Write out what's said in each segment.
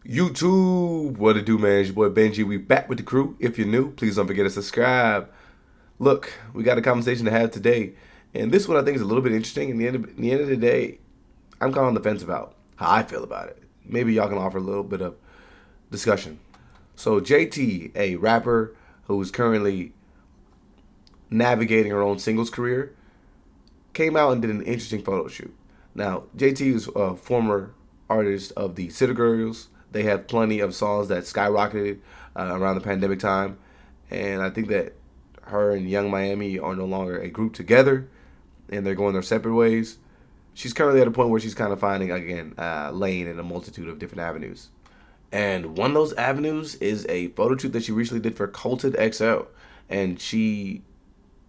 YouTube, what it do, man? It's your boy Benji. We back with the crew. If you're new, please don't forget to subscribe. Look, we got a conversation to have today, and this one I think is a little bit interesting. In the end of the day, I'm kind of on the fence about how I feel about it. Maybe y'all can offer a little bit of discussion. So JT, a rapper who's currently navigating her own singles career, came out and did an interesting photo shoot. Now, JT is a former artist of the City Girls. They have plenty of songs that skyrocketed around the pandemic time, and I think that her and Young Miami are no longer a group together, and they're going their separate ways. She's currently at a point where she's kind of finding again lane in a multitude of different avenues. And one of those avenues is a photo shoot that she recently did for Colted XO. And she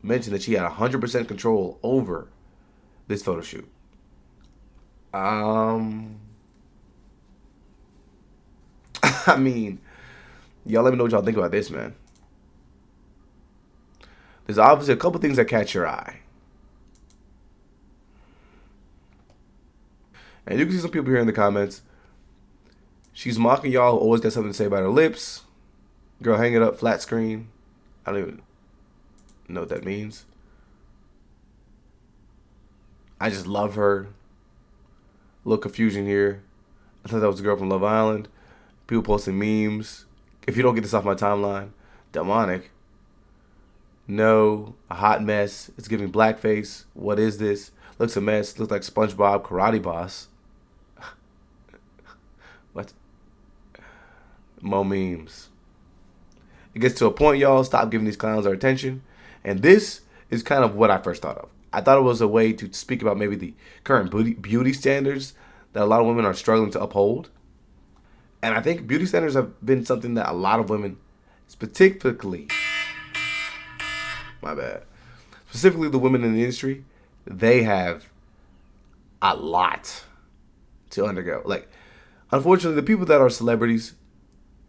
mentioned that she had 100% control over this photo shoot. Um, I mean, y'all let me know what y'all think about this, man. There's obviously a couple things that catch your eye. And you can see some people here in the comments. She's mocking y'all, always got something to say about her lips. Girl, hang it up, flat screen. I don't even know what that means. I just love her. A little confusion here. I thought that was a girl from Love Island. People posting memes. If you don't get this off my timeline, demonic. No, a hot mess. It's giving blackface. What is this? Looks a mess. Looks like SpongeBob Karate Boss. What? Mo memes. It gets to a point, y'all. Stop giving these clowns our attention. And this is kind of what I first thought of. I thought it was a way to speak about maybe the current beauty standards that a lot of women are struggling to uphold. And I think beauty standards have been something that a lot of women, specifically, my bad, specifically the women in the industry, they have a lot to undergo. Like, unfortunately, the people that are celebrities,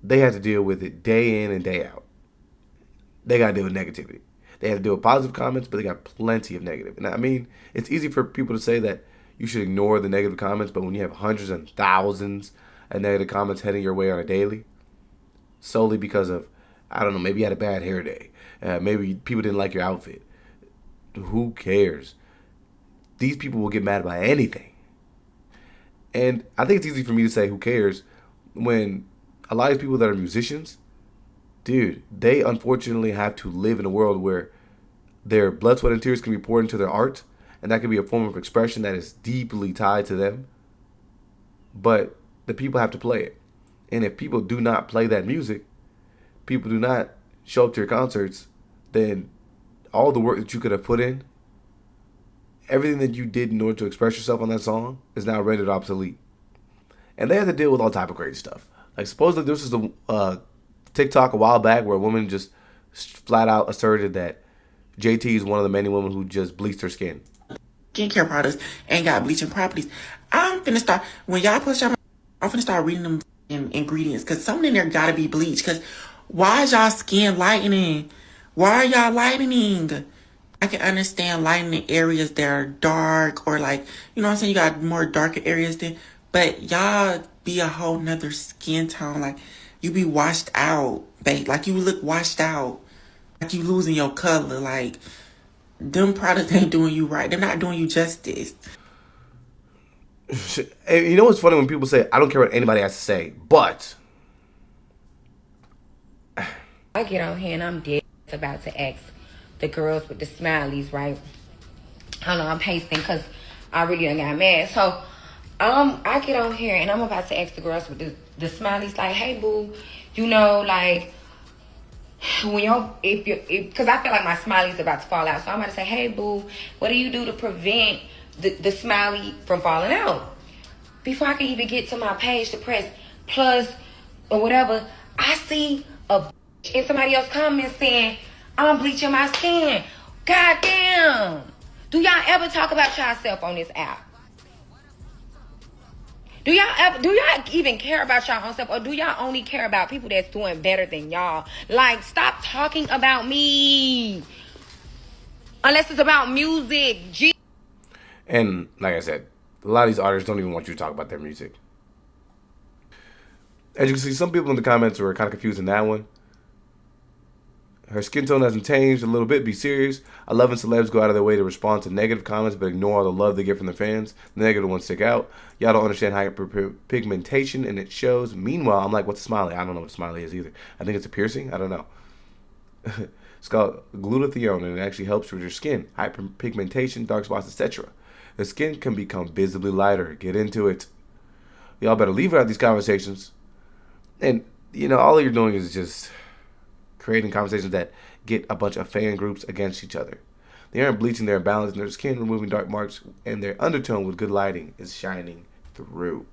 they have to deal with it day in and day out. They got to deal with negativity. They have to deal with positive comments, but they got plenty of negative. And I mean, it's easy for people to say that you should ignore the negative comments, but when you have hundreds and thousands of negative comments heading your way on a daily, solely because of, I don't know, maybe you had a bad hair day. Maybe people didn't like your outfit. Who cares? These people will get mad about anything. And I think it's easy for me to say who cares when a lot of people that are musicians, dude, they unfortunately have to live in a world where their blood, sweat, and tears can be poured into their art, and that can be a form of expression that is deeply tied to them. But the people have to play it. And if people do not play that music, people do not show up to your concerts, then all the work that you could have put in, everything that you did in order to express yourself on that song is now rendered obsolete. And they have to deal with all type of crazy stuff. Like supposedly this was a TikTok a while back where a woman just flat out asserted that JT is one of the many women who just bleached her skin. Skincare products ain't got bleaching properties. I'm finna start, when y'all post y'all, I'm finna start reading them ingredients, because something in there gotta be bleached. Because why is y'all skin lightening? Why are y'all lightening? I can understand lightening areas that are dark, or like, you know what I'm saying, you got more darker areas than, but y'all be a whole nother skin tone. Like, you be washed out, babe. Like, you look washed out. Like, you losing your color. Like, them products ain't doing you right. They're not doing you justice. And you know what's funny when people say, I don't care what anybody has to say, but I get on here and I'm dead about to ask the girls with the smileys, right? I know I'm pasting because I really done got mad. So I get on here and I'm about to ask the girls with the smileys, like, hey boo, you know, like, when y'all, because I feel like my smiley's about to fall out. So I'm about to say, hey boo, what do you do to prevent the smiley from falling out? Before I can even get to my page to press plus or whatever, I see a in somebody else comment saying, I'm bleaching my skin. God damn. Do y'all ever talk about yourself on this app? Do y'all even care about y'all own self, or do y'all only care about people that's doing better than y'all? Like, stop talking about me. Unless it's about music. and like I said, a lot of these artists don't even want you to talk about their music. As you can see, some people in the comments were kind of confused in that one. Her skin tone hasn't changed a little bit. Be serious. I love when celebs go out of their way to respond to negative comments, but ignore all the love they get from their fans. The negative ones stick out. Y'all don't understand hyperpigmentation, and it shows. Meanwhile, I'm like, what's a smiley? I don't know what a smiley is either. I think it's a piercing. I don't know. It's called glutathione, and it actually helps with your skin. Hyperpigmentation, dark spots, etc. The skin can become visibly lighter. Get into it. Y'all better leave out these conversations. And, all you're doing is just creating conversations that get a bunch of fan groups against each other. They aren't bleaching their imbalance in their skin, removing dark marks, and their undertone with good lighting is shining through.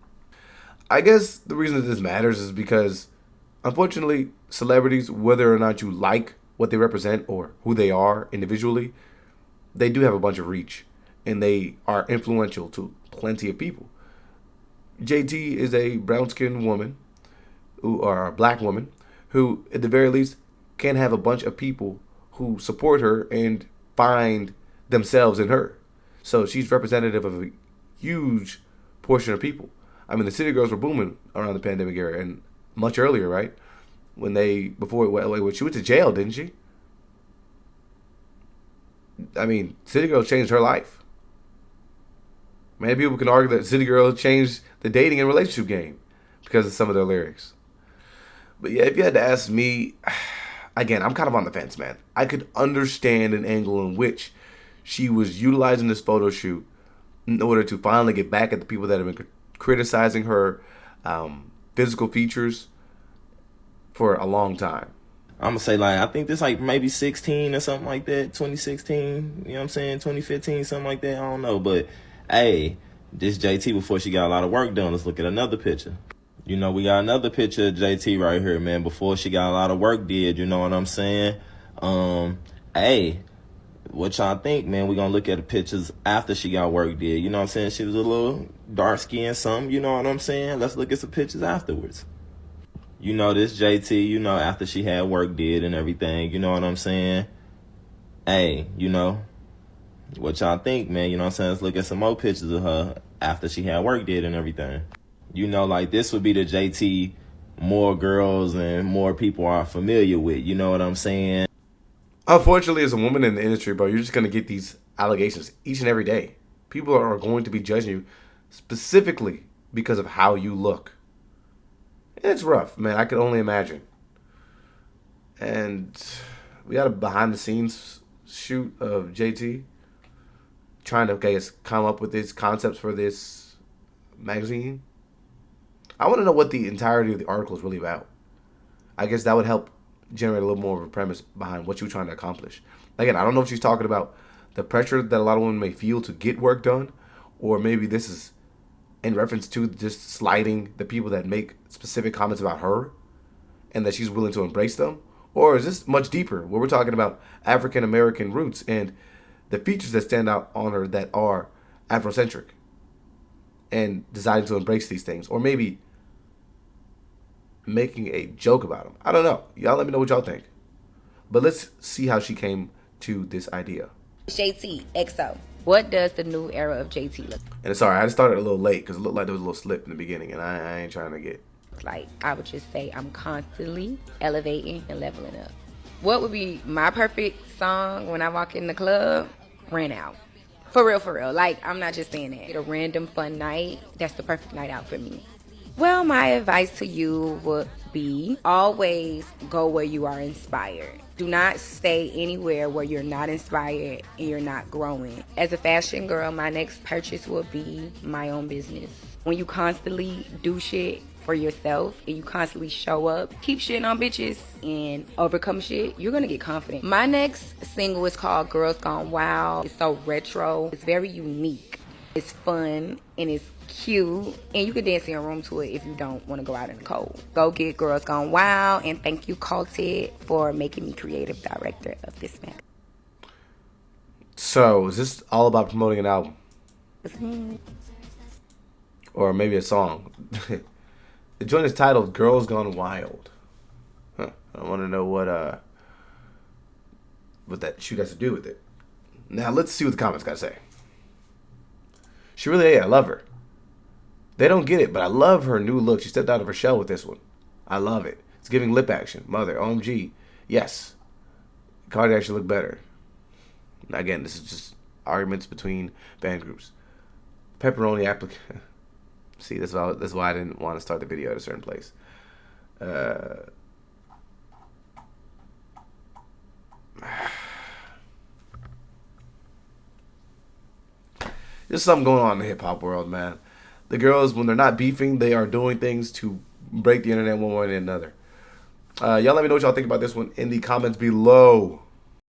I guess the reason that this matters is because, unfortunately, celebrities, whether or not you like what they represent or who they are individually, they do have a bunch of reach, and they are influential to plenty of people. JT is a brown-skinned woman, or a black woman, who, at the very least, can have a bunch of people who support her and find themselves in her. So she's representative of a huge portion of people. I mean, the City Girls were booming around the pandemic era and much earlier, right? When she went to jail, didn't she? I mean, City Girls changed her life. Many people can argue that City Girls changed the dating and relationship game because of some of their lyrics. But yeah, if you had to ask me, again, I'm kind of on the fence, man. I could understand an angle in which she was utilizing this photo shoot in order to finally get back at the people that have been criticizing her physical features for a long time. I'm going to say, I think this maybe 16 or something like that, 2016, you know what I'm saying, 2015, something like that, I don't know. But, hey, this JT before she got a lot of work done. Let's look at another picture. We got another picture of JT right here, man, before she got a lot of work did, you know what I'm saying? Hey, what y'all think, man? We're going to look at the pictures after she got work did, you know what I'm saying? She was a little dark-skinned something, you know what I'm saying? Let's look at some pictures afterwards. This JT, after she had work did and everything, you know what I'm saying? Hey, what y'all think, man? You know what I'm saying? Let's look at some more pictures of her after she had work did and everything. This would be the JT more girls and more people are familiar with, you know what I'm saying? Unfortunately, as a woman in the industry, bro, you're just going to get these allegations each and every day. People are going to be judging you specifically because of how you look. And it's rough, man. I could only imagine. And we got a behind-the-scenes shoot of JT trying to, come up with these concepts for this magazine. I want to know what the entirety of the article is really about. I guess that would help generate a little more of a premise behind what you're trying to accomplish. Again, I don't know if she's talking about the pressure that a lot of women may feel to get work done, or maybe this is in reference to just slighting the people that make specific comments about her and that she's willing to embrace them. Or is this much deeper, where we're talking about African American roots and the features that stand out on her that are Afrocentric and deciding to embrace these things, or maybe making a joke about them. I don't know. Y'all let me know what y'all think. But let's see how she came to this idea. JT, XO. What does the new era of JT look And sorry, I just started a little late because it looked like there was a little slip in the beginning, and I ain't trying to get... like? I would just say I'm constantly elevating and leveling up. What would be my perfect song when I walk in the club? Ran Out. For real. I'm not just saying that. A random fun night, that's the perfect night out for me. Well, my advice to you would be always go where you are inspired. Do not stay anywhere where you're not inspired and you're not growing. As a fashion girl, my next purchase will be my own business. When you constantly do shit for yourself and you constantly show up, keep shitting on bitches and overcome shit, you're gonna get confident. My next single is called Girls Gone Wild. It's so retro. It's very unique. It's fun and it's cute, and you can dance in your room to it if you don't want to go out in the cold. Go get Girls Gone Wild, and thank you, Culted, for making me creative director of this magazine. So, is this all about promoting an album? Or maybe a song? The joint is titled Girls Gone Wild. I want to know what that shoot has to do with it. Now, let's see what the comments got to say. She really, I love her. They don't get it, but I love her new look. She stepped out of her shell with this one. I love it. It's giving lip action. Mother, OMG. Yes. Cardi actually look better. Now, again, this is just arguments between band groups. Pepperoni applicant. See, that's why I didn't want to start the video at a certain place. There's something going on in the hip hop world, man. The girls, when they're not beefing, they are doing things to break the internet one way or another. Y'all let me know what y'all think about this one in the comments below.